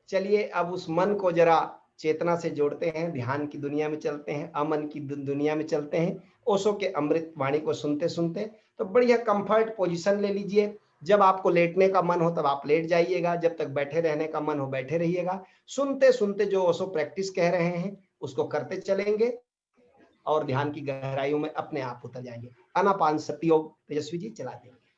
[SPEAKER 1] चलिए अब उस मन को जरा चेतना से जोड़ते हैं, ध्यान की दुनिया में चलते हैं, अमन की दुनिया में चलते हैं, ओशो के अमृत वाणी को सुनते सुनते। तो बढ़िया कंफर्ट पोजीशन ले लीजिए। जब आपको लेटने का मन हो तब आप लेट जाइएगा, जब तक बैठे रहने का मन हो बैठे रहिएगा। सुनते सुनते जो ओशो प्रैक्टिस कह रहे हैं उसको करते चलेंगे और ध्यान की गहराइयों में अपने आप उतर जाएंगे। आनापानसति योग तेजस्वी जी चला देंगे।